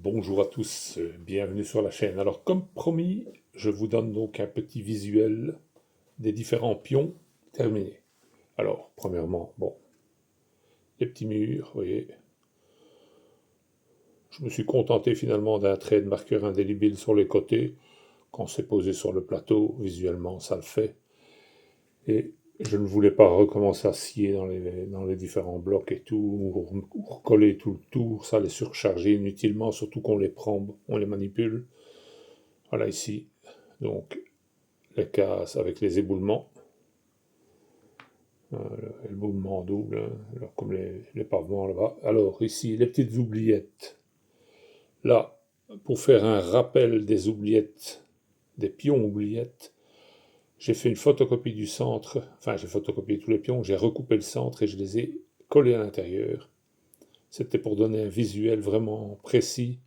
Bonjour à tous, bienvenue sur la chaîne. Alors comme promis, je vous donne donc un petit visuel des différents pions terminés. Alors premièrement, bon, les petits murs, vous voyez. Je me suis contenté finalement d'un trait de marqueur indélébile sur les côtés. Quand c'est posé sur le plateau, visuellement ça le fait. Et je ne voulais pas recommencer à scier dans les différents blocs et tout, ou recoller tout le tour, ça les surcharger inutilement, surtout qu'on les prend, on les manipule. Voilà ici, donc les cases avec les éboulements, éboulements double, hein, alors comme les pavements là-bas. Alors ici, les petites oubliettes. Là, pour faire un rappel des oubliettes, des pions oubliettes, j'ai fait une photocopie du centre, enfin j'ai photocopié tous les pions, j'ai recoupé le centre et je les ai collés à l'intérieur. C'était pour donner un visuel vraiment précis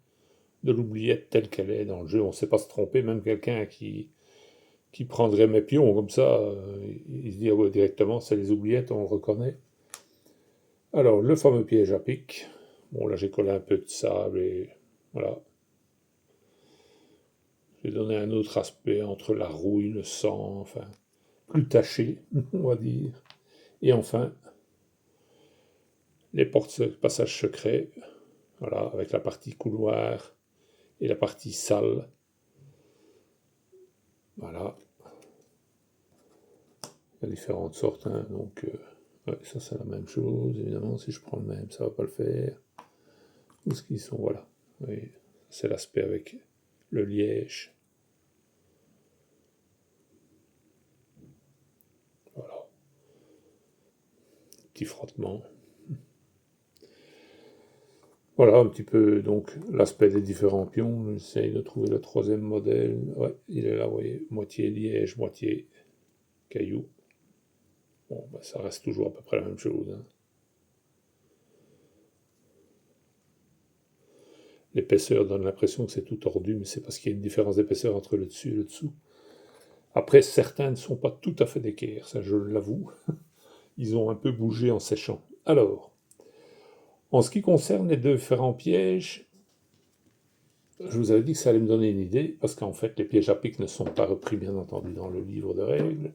de l'oubliette telle qu'elle est dans le jeu. On ne sait pas se tromper, même quelqu'un qui prendrait mes pions comme ça, il se dit ah ouais, directement c'est les oubliettes, on le reconnaît. Alors le fameux piège à pic, bon là j'ai collé un peu de sable et voilà. J'ai donné un autre aspect entre la rouille, le sang, enfin plus taché, on va dire. Et enfin les portes passages secrets, voilà, avec la partie couloir et la partie salle. Voilà. Il y a différentes sortes, hein, donc ouais, ça c'est la même chose, évidemment, si je prends le même, ça va pas le faire. Où est-ce qu'ils sont, voilà. Oui, c'est l'aspect avec le liège. Voilà, petit frottement. Voilà un petit peu donc l'aspect des différents pions. J'essaye de trouver le troisième modèle. Ouais, il est là, vous voyez, moitié liège, moitié caillou. Bon, ben, ça reste toujours à peu près la même chose, hein. L'épaisseur donne l'impression que c'est tout tordu, mais c'est parce qu'il y a une différence d'épaisseur entre le dessus et le dessous. Après, certains ne sont pas tout à fait d'équerre, ça je l'avoue. Ils ont un peu bougé en séchant. Alors, en ce qui concerne les différents pièges, je vous avais dit que ça allait me donner une idée, parce qu'en fait, les pièges à pic ne sont pas repris, bien entendu, dans le livre de règles.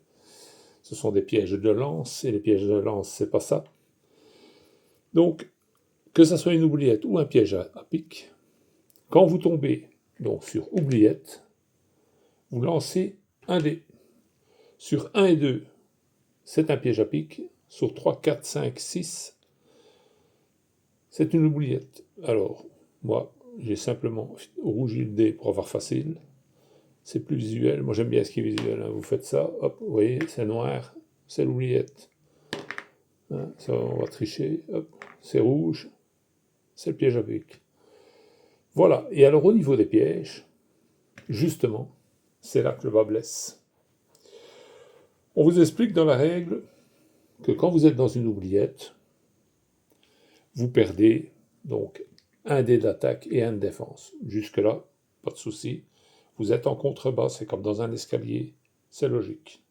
Ce sont des pièges de lance, et les pièges de lance, c'est pas ça. Donc, que ce soit une oubliette ou un piège à pic, quand vous tombez donc sur oubliette, vous lancez un dé. Sur 1 et 2, c'est un piège à pic. Sur 3, 4, 5, 6, c'est une oubliette. Alors, moi, j'ai simplement rougi le dé pour avoir facile. C'est plus visuel. Moi, j'aime bien ce qui est visuel, hein. Vous faites ça, hop, vous voyez, c'est noir, c'est l'oubliette. Hein, ça, on va tricher, hop, c'est rouge, c'est le piège à pic. Voilà. Et alors, au niveau des pièges, justement, c'est là que le bas blesse. On vous explique dans la règle que quand vous êtes dans une oubliette, vous perdez donc un dé d'attaque et un de défense. Jusque-là, pas de souci. Vous êtes en contrebas, c'est comme dans un escalier, c'est logique.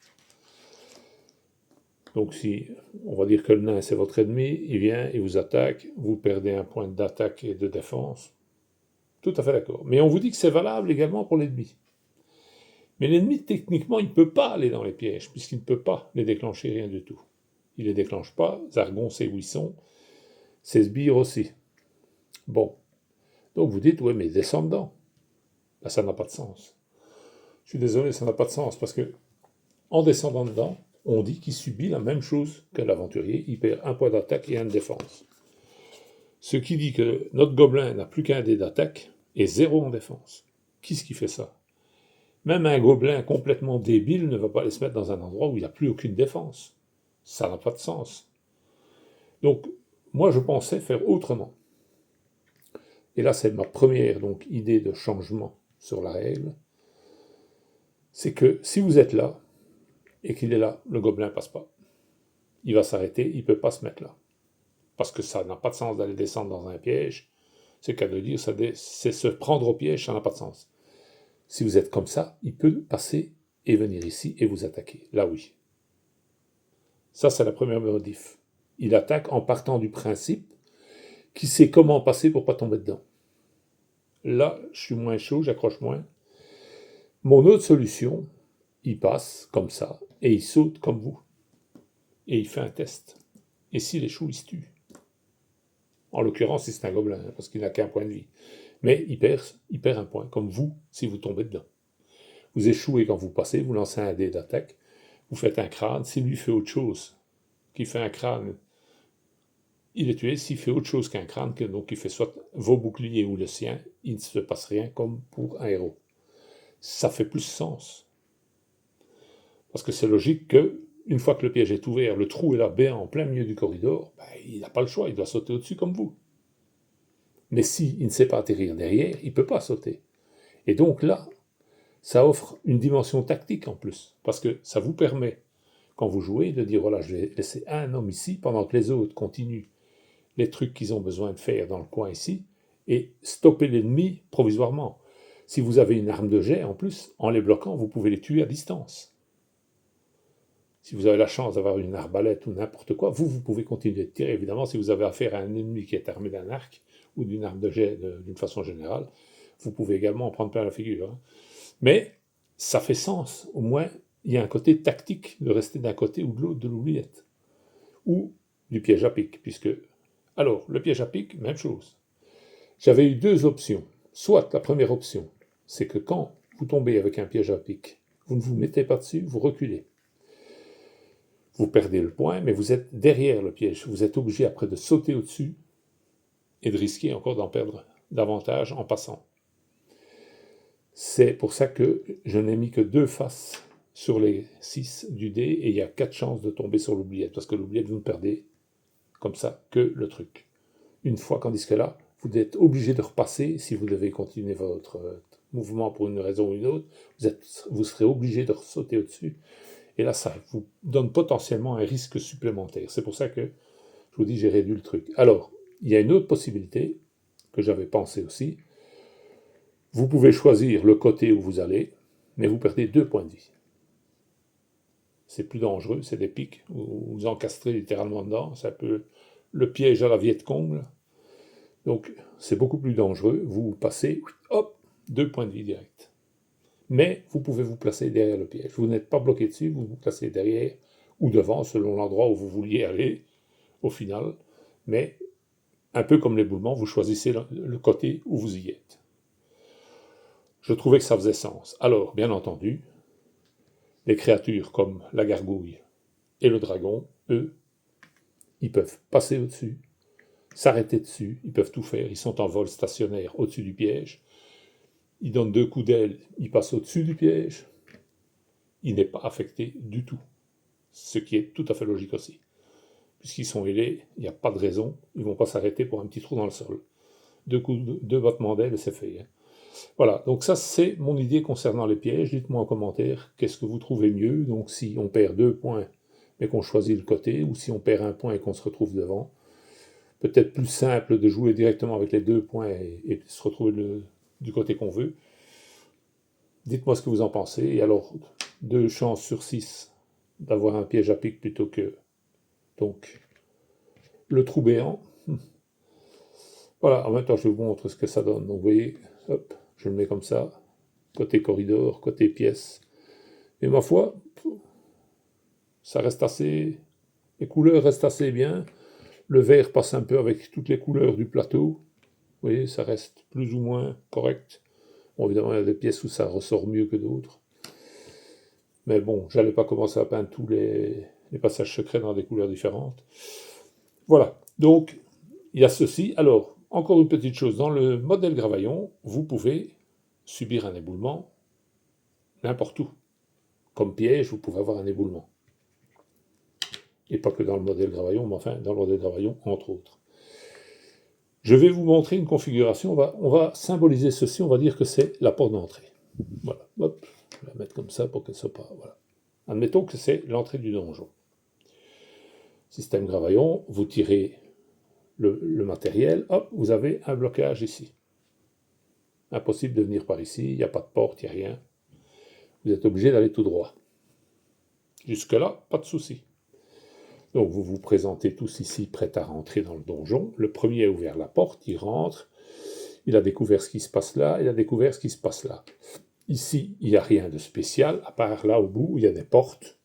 Donc si on va dire que le nain c'est votre ennemi, il vient, il vous attaque, vous perdez un point d'attaque et de défense. Tout à fait d'accord. Mais on vous dit que c'est valable également pour l'ennemi. Mais l'ennemi, techniquement, il ne peut pas aller dans les pièges, puisqu'il ne peut pas les déclencher, rien du tout. Il ne les déclenche pas, Zargon sait où ils sont, ses sbires aussi. Bon, donc vous dites, ouais, mais descends dedans. Ben, ça n'a pas de sens. Je suis désolé, ça n'a pas de sens, parce que en descendant dedans, on dit qu'il subit la même chose que l'aventurier, il perd un point d'attaque et un de défense. Ce qui dit que notre gobelin n'a plus qu'un dé d'attaque et 0 en défense. Qui est-ce qui fait ça? Même un gobelin complètement débile ne va pas aller se mettre dans un endroit où il n'y a plus aucune défense. Ça n'a pas de sens. Donc, moi, je pensais faire autrement. Et là, c'est ma première donc, idée de changement sur la règle. C'est que si vous êtes là, et qu'il est là, le gobelin ne passe pas. Il va s'arrêter, il ne peut pas se mettre là. Parce que ça n'a pas de sens d'aller descendre dans un piège. C'est qu'à le dire, c'est se prendre au piège, ça n'a pas de sens. Si vous êtes comme ça, il peut passer et venir ici et vous attaquer. Là, oui. Ça, c'est la première modif. Il attaque en partant du principe qu'il sait comment passer pour ne pas tomber dedans. là, je suis moins chaud, j'accroche moins. Mon autre solution, il passe comme ça, et il saute comme vous. Et il fait un test. Et s'il échoue, il se tue. En l'occurrence, si c'est un gobelin, parce qu'il n'a qu'un point de vie. Mais il perd un point, comme vous, si vous tombez dedans. Vous échouez quand vous passez, vous lancez un dé d'attaque, vous faites un crâne, s'il lui fait autre chose, qu'il fait un crâne, il est tué. S'il fait autre chose qu'un crâne, donc il fait soit vos boucliers ou le sien, il ne se passe rien comme pour un héros. Ça fait plus sens. Parce que c'est logique que, une fois que le piège est ouvert, le trou est là, béant, en plein milieu du corridor, ben, il n'a pas le choix, il doit sauter au-dessus comme vous. Mais s'il ne sait pas atterrir derrière, il ne peut pas sauter. Et donc là, ça offre une dimension tactique en plus, parce que ça vous permet, quand vous jouez, de dire, voilà, je vais laisser un homme ici, pendant que les autres continuent les trucs qu'ils ont besoin de faire dans le coin ici, et stopper l'ennemi provisoirement. Si vous avez une arme de jet, en plus, en les bloquant, vous pouvez les tuer à distance. Si vous avez la chance d'avoir une arbalète ou n'importe quoi, vous pouvez continuer de tirer. Évidemment, si vous avez affaire à un ennemi qui est armé d'un arc ou d'une arme de jet d'une façon générale, vous pouvez également en prendre plein la figure. Hein. Mais ça fait sens. Au moins, il y a un côté tactique de rester d'un côté ou de l'autre de l'oubliette. Ou du piège à pic, puisque... Alors, le piège à pic, même chose. J'avais eu deux options. Soit la première option, c'est que quand vous tombez avec un piège à pic, vous ne vous mettez pas dessus, vous reculez. Vous perdez le point, mais vous êtes derrière le piège. Vous êtes obligé après de sauter au-dessus et de risquer encore d'en perdre davantage en passant. C'est pour ça que je n'ai mis que 2 faces sur les 6 du dé et il y a 4 chances de tomber sur l'oubliette, parce que l'oubliette, vous ne perdez comme ça que le truc. Une fois, tandis que là, vous êtes obligé de repasser si vous devez continuer votre mouvement pour une raison ou une autre. Vous serez obligé de sauter au-dessus. Et là, ça vous donne potentiellement un risque supplémentaire. C'est pour ça que je vous dis, j'ai réduit le truc. Alors, il y a une autre possibilité que j'avais pensé aussi. Vous pouvez choisir le côté où vous allez, mais vous perdez 2 points de vie. C'est plus dangereux, c'est des pics, vous vous encastrez littéralement dedans. C'est un peu le piège à la Viet Cong. Donc, c'est beaucoup plus dangereux. Vous passez, hop, 2 points de vie direct. Mais vous pouvez vous placer derrière le piège. Vous n'êtes pas bloqué dessus, vous vous placez derrière ou devant, selon l'endroit où vous vouliez aller, au final. Mais, un peu comme l'éboulement, vous choisissez le côté où vous y êtes. Je trouvais que ça faisait sens. Alors, bien entendu, les créatures comme la gargouille et le dragon, eux, ils peuvent passer au-dessus, s'arrêter dessus, ils peuvent tout faire, ils sont en vol stationnaire au-dessus du piège, ils donnent 2 coups d'aile, ils passent au-dessus du piège, il n'est pas affecté du tout, ce qui est tout à fait logique aussi. Puisqu'ils sont ailés, il n'y a pas de raison, ils ne vont pas s'arrêter pour un petit trou dans le sol. 2 battements d'aile et c'est fait. Hein. Voilà, donc ça c'est mon idée concernant les pièges. Dites-moi en commentaire qu'est-ce que vous trouvez mieux. Donc si on perd 2 points mais qu'on choisit le côté, ou si on perd 1 point et qu'on se retrouve devant. Peut-être plus simple de jouer directement avec les 2 points et se retrouver du côté qu'on veut. Dites-moi ce que vous en pensez. Et alors, 2 chances sur 6 d'avoir un piège à pic plutôt que donc le trou béant. Voilà, en même temps je vous montre ce que ça donne. Donc vous voyez, hop, je le mets comme ça, côté corridor, côté pièce. Et ma foi, ça reste assez... Les couleurs restent assez bien. Le vert passe un peu avec toutes les couleurs du plateau. Vous voyez, ça reste plus ou moins correct. Bon, évidemment, il y a des pièces où ça ressort mieux que d'autres. Mais bon, j'allais pas commencer à peindre tous les passages secrets dans des couleurs différentes. Voilà, donc il y a ceci. Alors, encore une petite chose, dans le modèle Gravaillon, vous pouvez subir un éboulement n'importe où. Comme piège, vous pouvez avoir un éboulement. Et pas que dans le modèle Gravaillon, mais enfin dans le modèle Gravaillon, entre autres. Je vais vous montrer une configuration, on va symboliser ceci, on va dire que c'est la porte d'entrée. Voilà, hop, je vais la mettre comme ça pour qu'elle ne soit pas... Voilà. Admettons que c'est l'entrée du donjon. Système Gravaillon, vous tirez le matériel, hop, vous avez un blocage ici. Impossible de venir par ici, il n'y a pas de porte, il n'y a rien. Vous êtes obligé d'aller tout droit. Jusque-là, pas de souci. Donc vous vous présentez tous ici, prêts à rentrer dans le donjon. Le premier a ouvert la porte, il rentre, il a découvert ce qui se passe là, il a découvert ce qui se passe là. Ici, il n'y a rien de spécial, à part là au bout, où il y a des portes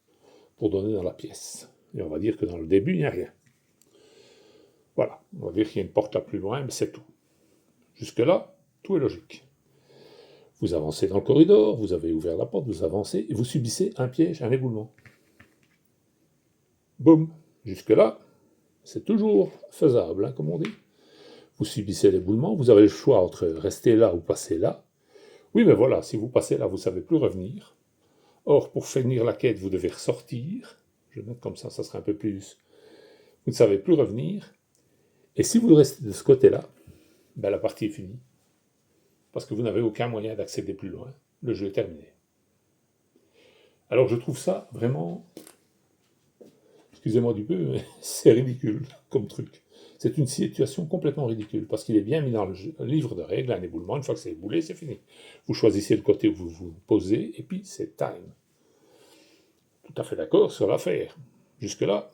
pour donner dans la pièce. Et on va dire que dans le début, il n'y a rien. Voilà, on va dire qu'il y a une porte là plus loin, mais c'est tout. Jusque-là, tout est logique. Vous avancez dans le corridor, vous avez ouvert la porte, vous avancez, et vous subissez un piège, un éboulement. Boum. Jusque-là, c'est toujours faisable, hein, comme on dit. Vous subissez l'éboulement, vous avez le choix entre rester là ou passer là. Oui, mais voilà, si vous passez là, vous ne savez plus revenir. Or, pour finir la quête, vous devez ressortir. Je note comme ça sera un peu plus... Vous ne savez plus revenir. Et si vous restez de ce côté-là, ben la partie est finie. Parce que vous n'avez aucun moyen d'accéder plus loin. Le jeu est terminé. Alors je trouve ça vraiment... Excusez-moi du peu, mais c'est ridicule comme truc. C'est une situation complètement ridicule, parce qu'il est bien mis dans le livre de règles, un éboulement, une fois que c'est éboulé, c'est fini. Vous choisissez le côté où vous vous posez, et puis c'est time. Tout à fait d'accord sur l'affaire. Jusque-là.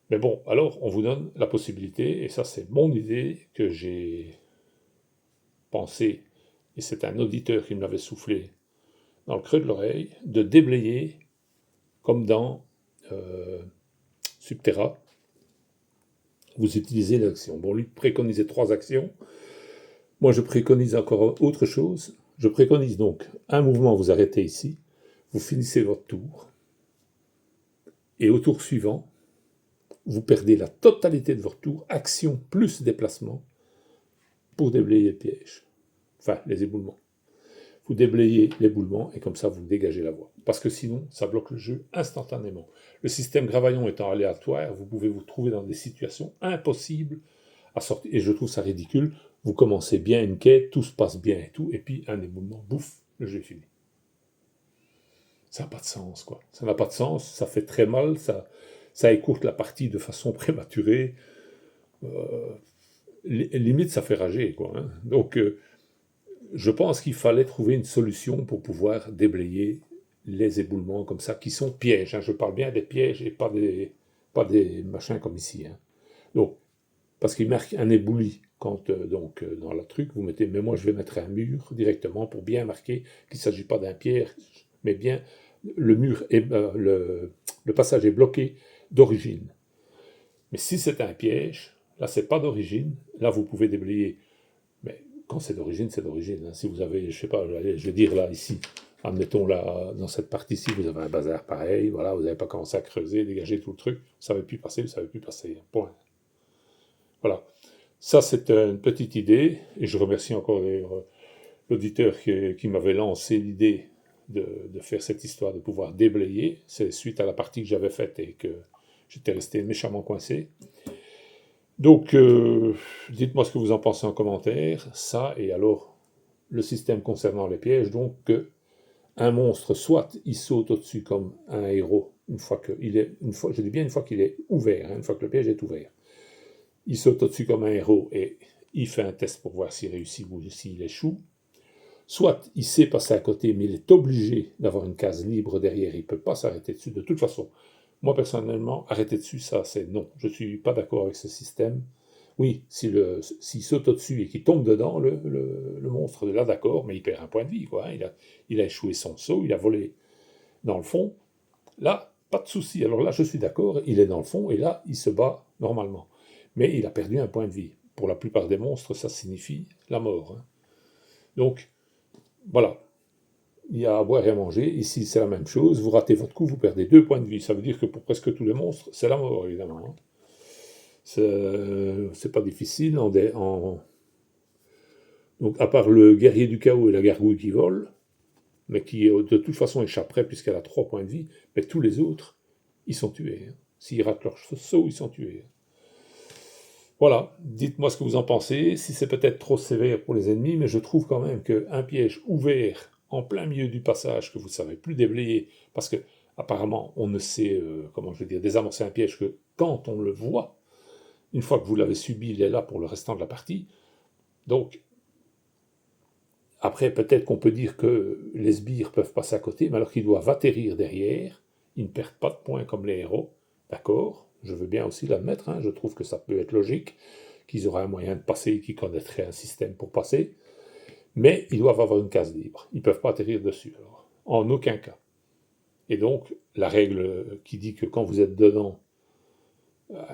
Mais bon, alors on vous donne la possibilité, et ça c'est mon idée que j'ai pensé, et c'est un auditeur qui me l'avait soufflé dans le creux de l'oreille, de déblayer, comme dans Subterra. Vous utilisez l'action. Bon, lui préconisait 3 actions. Moi, je préconise encore autre chose. Je préconise donc un mouvement, vous arrêtez ici, vous finissez votre tour, et au tour suivant, vous perdez la totalité de votre tour, action plus déplacement, pour déblayer le piège. Enfin, les éboulements. Vous déblayez l'éboulement, et comme ça, vous dégagez la voie. Parce que sinon, ça bloque le jeu instantanément. Le système Gravaillon étant aléatoire, vous pouvez vous trouver dans des situations impossibles à sortir. Et je trouve ça ridicule. Vous commencez bien une quête, tout se passe bien et tout, et puis un éboulement, bouf, le jeu est fini. Ça n'a pas de sens, quoi. Ça n'a pas de sens, ça fait très mal, ça écourte la partie de façon prématurée. Limite, ça fait rager, quoi. Hein. Donc, je pense qu'il fallait trouver une solution pour pouvoir déblayer les éboulements comme ça, qui sont pièges. Hein. Je parle bien des pièges et pas des machins comme ici. Hein. Donc, parce qu'il marque un ébouli quand, dans le truc, vous mettez, mais moi je vais mettre un mur directement pour bien marquer qu'il ne s'agit pas d'un piège, mais bien le mur, le passage est bloqué d'origine. Mais si c'est un piège, là c'est pas d'origine, là vous pouvez déblayer. Mais quand c'est d'origine, c'est d'origine. Hein. Si vous avez, je sais pas, je vais dire là, ici, admettons là, dans cette partie-ci, vous avez un bazar pareil, voilà, vous n'avez pas commencé à creuser, dégager tout le truc, vous ne savez plus passer, point. Voilà. Ça, c'est une petite idée, et je remercie encore l'auditeur qui m'avait lancé l'idée de faire cette histoire, de pouvoir déblayer. C'est suite à la partie que j'avais faite et que j'étais resté méchamment coincé. Donc, dites-moi ce que vous en pensez en commentaire. Ça, et alors, le système concernant les pièges, donc un monstre, soit il saute au-dessus comme un héros, je dis bien une fois qu'il est ouvert, hein, une fois que le piège est ouvert. Il saute au-dessus comme un héros et il fait un test pour voir s'il réussit ou s'il échoue. Soit il sait passer à côté, mais il est obligé d'avoir une case libre derrière, il ne peut pas s'arrêter dessus. De toute façon, moi personnellement, arrêter dessus, ça c'est non. Je ne suis pas d'accord avec ce système. Oui, s'il saute au-dessus et qu'il tombe dedans, le monstre, là d'accord, mais il perd un point de vie, quoi. Hein. Il a échoué son saut, il a volé dans le fond. Là, pas de souci. Alors là, je suis d'accord, il est dans le fond et là, il se bat normalement. Mais il a perdu un point de vie. Pour la plupart des monstres, ça signifie la mort. Hein. Donc, voilà. Il y a à boire et à manger. Ici, c'est la même chose. Vous ratez votre coup, vous perdez 2 points de vie. Ça veut dire que pour presque tous les monstres, c'est la mort, évidemment. Hein. C'est pas difficile. Donc, à part le guerrier du chaos et la gargouille qui vole, mais qui de toute façon échapperait puisqu'elle a 3 points de vie, mais tous les autres, ils sont tués. Hein. S'ils ratent leur saut, ils sont tués. Voilà, dites-moi ce que vous en pensez, si c'est peut-être trop sévère pour les ennemis, mais je trouve quand même qu'un piège ouvert en plein milieu du passage que vous ne savez plus déblayer, parce que apparemment on ne sait, désamorcer un piège que quand on le voit, une fois que vous l'avez subi, il est là pour le restant de la partie. Donc, après peut-être qu'on peut dire que les sbires peuvent passer à côté, mais alors qu'ils doivent atterrir derrière, ils ne perdent pas de points comme les héros, d'accord ? Je veux bien aussi l'admettre, hein, je trouve que ça peut être logique, qu'ils auraient un moyen de passer, qu'ils connaîtraient un système pour passer, mais ils doivent avoir une case libre. Ils ne peuvent pas atterrir dessus, alors, en aucun cas. Et donc, la règle qui dit que quand vous êtes dedans,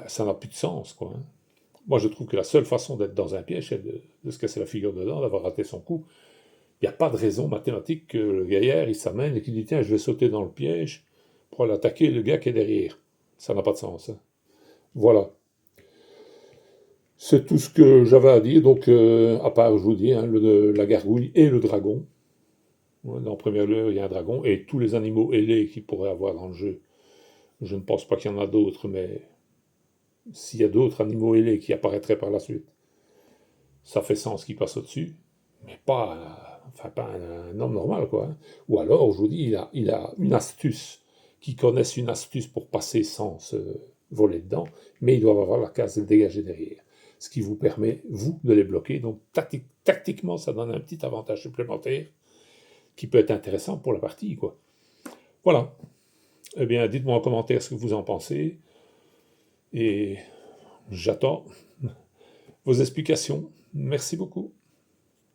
ça n'a plus de sens, quoi. Hein. Moi, je trouve que la seule façon d'être dans un piège, c'est de se casser la figure dedans, d'avoir raté son coup. Il n'y a pas de raison mathématique que le gaillard, il s'amène et qu'il dit, tiens, je vais sauter dans le piège pour aller attaquer le gars qui est derrière. Ça n'a pas de sens. Hein. Voilà. C'est tout ce que j'avais à dire. Donc, à part, je vous dis, hein, la gargouille et le dragon. En première lieu, il y a un dragon. Et tous les animaux ailés qu'il pourrait avoir dans le jeu. Je ne pense pas qu'il y en a d'autres, mais s'il y a d'autres animaux ailés qui apparaîtraient par la suite, ça fait sens qu'ils passent au-dessus. Mais pas, pas un homme normal, quoi. Hein. Ou alors, je vous dis, il a une astuce, qui connaissent une astuce pour passer sans se voler dedans, mais ils doivent avoir la case dégagée derrière. Ce qui vous permet, vous, de les bloquer. Donc, tactiquement, ça donne un petit avantage supplémentaire qui peut être intéressant pour la partie, quoi. Voilà. Eh bien, dites-moi en commentaire ce que vous en pensez. Et j'attends vos explications. Merci beaucoup.